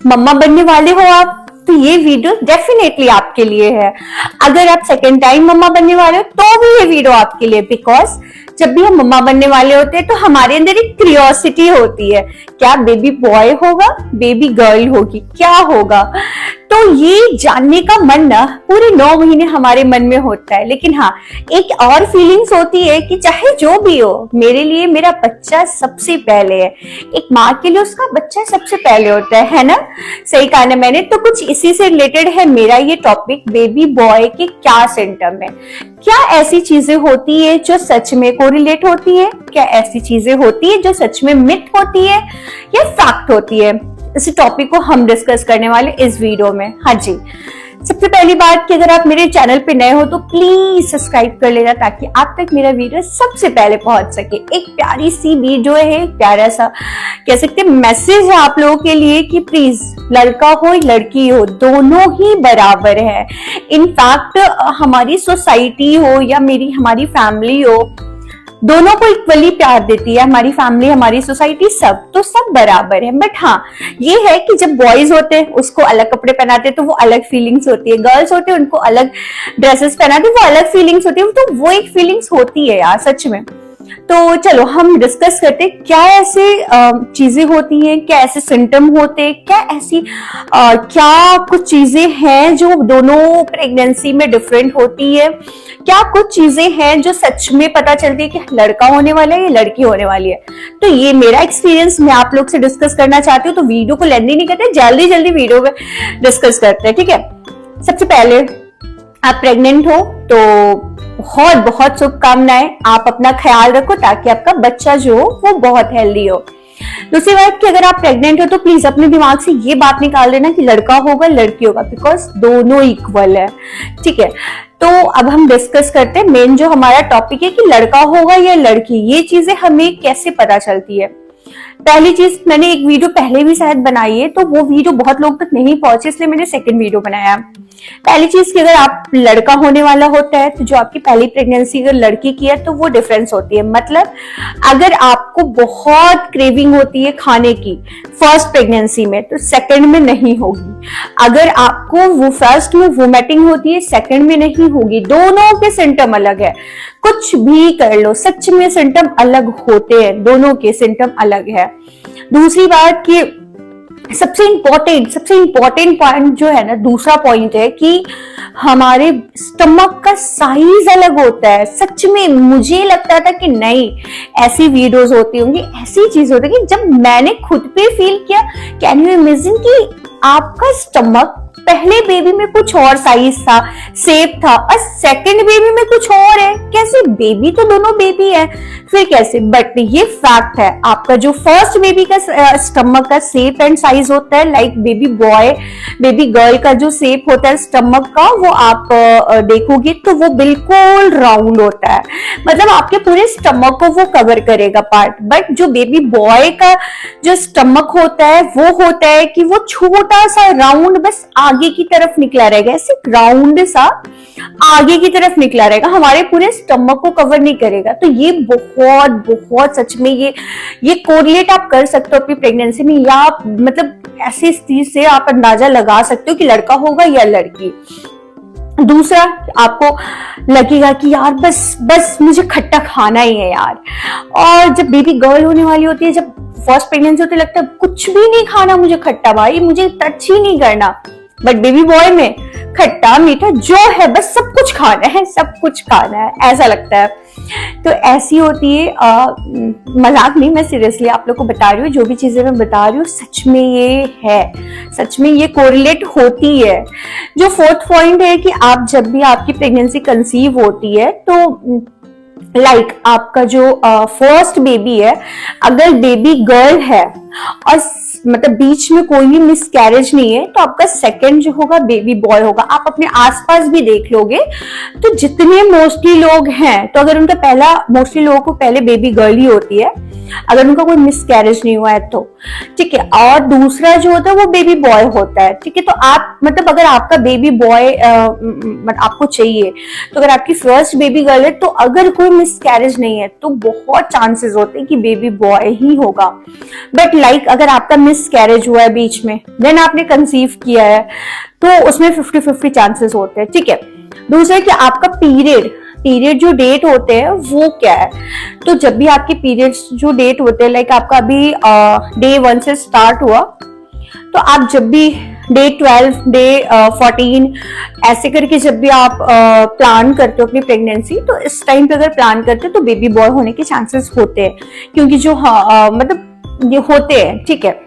मम्मा बनने वाले हो आप, तो ये वीडियो डेफिनेटली आपके लिए है। अगर आप सेकेंड टाइम मम्मा बनने वाले हो तो भी ये वीडियो आपके लिए, बिकॉज जब भी हम मम्मा बनने वाले होते हैं तो हमारे अंदर एक क्यूरियोसिटी होती है, क्या बेबी बॉय होगा, बेबी गर्ल होगी, क्या होगा। तो ये जानने का मन ना पूरे 9 महीने हमारे मन में होता है। लेकिन हाँ, एक और फीलिंग्स होती है कि चाहे जो भी हो, मेरे लिए मेरा बच्चा सबसे पहले है। एक माँ के लिए उसका बच्चा सबसे पहले होता है ना। सही कहा ना मैंने। तो कुछ इसी से रिलेटेड है मेरा ये टॉपिक, बेबी बॉय के क्या सिम्टम है, क्या ऐसी चीजें होती है जो सच में कोरिलेट होती है, क्या ऐसी चीजें होती है जो सच में मिथ होती है या फैक्ट होती है। इस टॉपिक को हम डिस्कस करने वाले इस वीडियो में। हाँ जी, सबसे पहली बात कि अगर आप मेरे चैनल पे नए हो तो प्लीज सब्सक्राइब कर लेना ताकि आप तक मेरा वीडियो सबसे पहले पहुंच सके। एक प्यारी सी वीडियो है, एक प्यारा सा कह सकते मैसेज है आप लोगों के लिए कि प्लीज लड़का हो लड़की हो दोनों ही बराबर है। इनफैक्ट हमारी सोसाइटी हो या हमारी फैमिली हो, दोनों को इक्वली प्यार देती है। हमारी फैमिली, हमारी सोसाइटी, सब बराबर है। बट हाँ, ये है कि जब बॉयज होते हैं उसको अलग कपड़े पहनाते हैं तो वो अलग फीलिंग्स होती है, गर्ल्स होते हैं उनको अलग ड्रेसेस पहनाते हैं वो अलग फीलिंग्स होती है। तो वो एक फीलिंग्स होती है यार सच में। तो चलो हम डिस्कस करते हैं क्या ऐसे चीजें होती हैं, क्या ऐसे सिम्टम होते हैं, क्या ऐसी क्या कुछ चीजें हैं जो दोनों प्रेगनेंसी में डिफरेंट होती है, क्या कुछ चीजें हैं जो सच में पता चलती है कि लड़का होने वाला है या लड़की होने वाली है। तो ये मेरा एक्सपीरियंस मैं आप लोग से डिस्कस करना चाहती हूँ। तो वीडियो को लेंदी नहीं करते, जल्दी जल्दी वीडियो में डिस्कस करते हैं, ठीक है। सबसे पहले आप प्रेग्नेंट हो तो बहुत बहुत शुभकामनाएं, आप अपना ख्याल रखो ताकि आपका बच्चा जो हो वो बहुत हेल्दी हो। दूसरी बात कि अगर आप प्रेग्नेंट हो तो प्लीज अपने दिमाग से ये बात निकाल देना कि लड़का होगा लड़की होगा, बिकॉज दोनों इक्वल है, ठीक है। तो अब हम डिस्कस करते हैं मेन जो हमारा टॉपिक है कि लड़का होगा या लड़की, ये चीजें हमें कैसे पता चलती है। पहली चीज, मैंने एक वीडियो पहले भी शायद बनाई है तो वो वीडियो बहुत लोग तक नहीं पहुंचे, इसलिए मैंने सेकंड वीडियो बनाया। पहली चीज कि अगर आप लड़का होने वाला होता है तो जो आपकी पहली प्रेगनेंसी अगर लड़की की है तो वो डिफरेंस होती है। मतलब अगर आपको बहुत क्रेविंग होती है खाने की फर्स्ट प्रेगनेंसी में तो सेकंड में नहीं होगी। अगर आपको वो फर्स्ट में वोमिटिंग होती है सेकंड में नहीं होगी। दोनों के सिम्टम अलग है, कुछ भी कर लो सच में सिम्टम अलग होते हैं, दोनों के सिम्टम अलग है। दूसरी बात कि सबसे इंपॉर्टेंट पॉइंट जो है ना, दूसरा पॉइंट है कि हमारे स्टमक का साइज अलग होता है। सच में मुझे लगता था कि नहीं ऐसी वीडियोस होती होंगी, ऐसी चीज होती है कि जब मैंने खुद पे फील किया, कैन यू इमेजिन कि आपका स्टमक पहले बेबी में कुछ और साइज था, शेप था, और सेकंड बेबी में कुछ और है। कैसे? बेबी तो दोनों बेबी है, फिर कैसे? बट ये फैक्ट है, आपका जो फर्स्ट बेबी का स्टमक का शेप एंड साइज होता है, like baby boy baby girl का जो शेप होता है स्टमक का, वो आप देखोगे तो वो बिल्कुल राउंड होता है। मतलब आपके पूरे स्टमक को वो कवर करेगा पार्ट। बट जो बेबी बॉय का जो स्टमक होता है वो होता है कि वो छोटा सा राउंड बस आगे की तरफ निकला रहेगा, ऐसे राउंड सा आगे की तरफ निकला रहेगा, हमारे पूरे स्टमक को कवर नहीं करेगा। तो ये बहुत बहुत सच में ये कोरिलेट आप कर सकते हो अपनी प्रेगनेंसी में, या आप मतलब ऐसी स्थिति से आप अंदाजा लगा सकते हो कि लड़का होगा या लड़की। दूसरा, आपको लगेगा कि यार बस मुझे खट्टा खाना ही है यार। और जब बेबी गर्ल होने वाली होती है, जब फर्स्ट प्रेगनेंसी होती है, लगता है कुछ भी नहीं खाना मुझे खट्टा, भाई मुझे टच ही नहीं करना। बट बेबी बॉय में खट्टा मीठा जो है बस सब कुछ खाना है, सब कुछ खाना है, ऐसा लगता है। तो ऐसी होती है, मजाक नहीं, मैं सीरियसली आप लोग को बता रही हूँ, जो भी चीजें मैं बता रही हूँ सच में ये है, सच में ये कोरिलेट होती है। जो फोर्थ पॉइंट है कि आप जब भी आपकी प्रेगनेंसी कंसीव होती है तो लाइक आपका जो फर्स्ट बेबी है, अगर बेबी गर्ल है और मतलब बीच में कोई भी मिसकैरेज नहीं है तो आपका सेकंड जो होगा बेबी बॉय होगा। आप अपने आसपास भी देख लोगे तो जितने मोस्टली लोग हैं, तो अगर उनका पहला, मोस्टली लोगों को पहले बेबी गर्ल ही होती है अगर उनका कोई मिसकैरेज नहीं हुआ है तो, ठीक है। और दूसरा जो होता है वो बेबी बॉय होता है, ठीक है। तो आप मतलब अगर आपका बेबी बॉय आपको चाहिए, तो अगर आपकी फर्स्ट बेबी गर्ल है तो अगर कोई मिसकैरेज नहीं है तो बहुत चांसेस होते हैं कि बेबी बॉय ही होगा। बट लाइक अगर आपका मिसकैरेज हुआ है बीच में, देन आपने कंसीव किया है, तो उसमें 50-50 चांसेस होते हैं, ठीक है। दूसरा कि आपका पीरियड जो डेट होते हैं वो क्या है। तो जब भी आपके पीरियड्स जो डेट होते हैं, लाइक आपका अभी डे 1 से स्टार्ट हुआ, तो आप जब भी डे 12, डे 14 ऐसे करके जब भी आप प्लान करते हो अपनी प्रेगनेंसी, तो इस टाइम पे अगर प्लान करते हो तो बेबी बॉय होने के चांसेस होते हैं, क्योंकि जो मतलब ये होते हैं, ठीक है।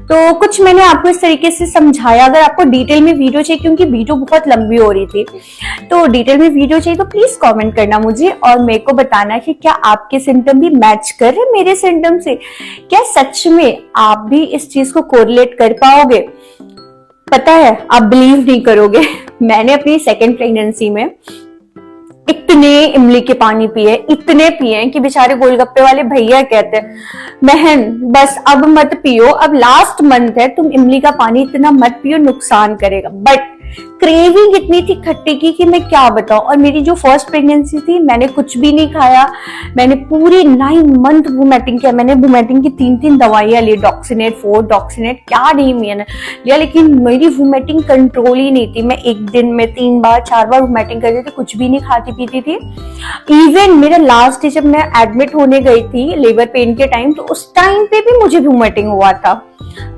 तो कुछ मैंने आपको इस तरीके से समझाया। अगर आपको डिटेल में वीडियो चाहिए, क्योंकि वीडियो बहुत लंबी हो रही थी, तो डिटेल में वीडियो चाहिए तो प्लीज कमेंट करना मुझे और मेरे को बताना कि क्या आपके सिम्टम भी मैच कर रहे मेरे सिम्टम से, क्या सच में आप भी इस चीज को कोरिलेट कर पाओगे। पता है, आप बिलीव नहीं करोगे, मैंने अपनी सेकेंड प्रेगनेंसी में इतने इमली के पानी पिए, इतने पिए कि बेचारे गोलगप्पे वाले भैया कहते हैं, बहन बस अब मत पियो, अब लास्ट मंथ है, तुम इमली का पानी इतना मत पियो, नुकसान करेगा। बट क्रेविंग इतनी थी खट्टे की कि मैं क्या बताऊं। और मेरी जो फर्स्ट प्रेगनेंसी थी, मैंने कुछ भी नहीं खाया, मैंने पूरी 9 मंथ वोमिटिंग किया। मैंने वोमिटिंग की 3 दवाइयां ली, डॉक्सिनेट 4, डॉक्सिनेट क्या नहीं मैंने लिया, लेकिन मेरी वोमिटिंग कंट्रोल ही नहीं थी। मैं एक दिन में 3 बार 4 बार वोमिटिंग कर रही थी, कुछ भी नहीं खाती पीती थी। इवन मेरा लास्ट डे जब मैं एडमिट होने गई थी लेबर पेन के टाइम, तो उस टाइम पे भी मुझे वोमिटिंग हुआ था।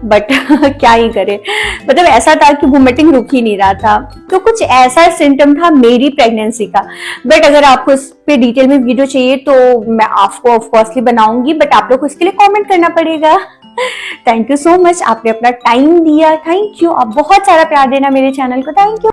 बट क्या ही करे, मतलब ऐसा था कि वोमिटिंग रुक ही नहीं रहा था। तो कुछ ऐसा सिम्टम था मेरी प्रेगनेंसी का। बट अगर आपको इस पे डिटेल में वीडियो चाहिए तो मैं आपको ऑफकोर्सली बनाऊंगी, बट आप लोग को इसके लिए कमेंट करना पड़ेगा। थैंक यू सो मच, आपने अपना टाइम दिया, थैंक यू। आप बहुत सारा प्यार देना मेरे चैनल को, थैंक यू।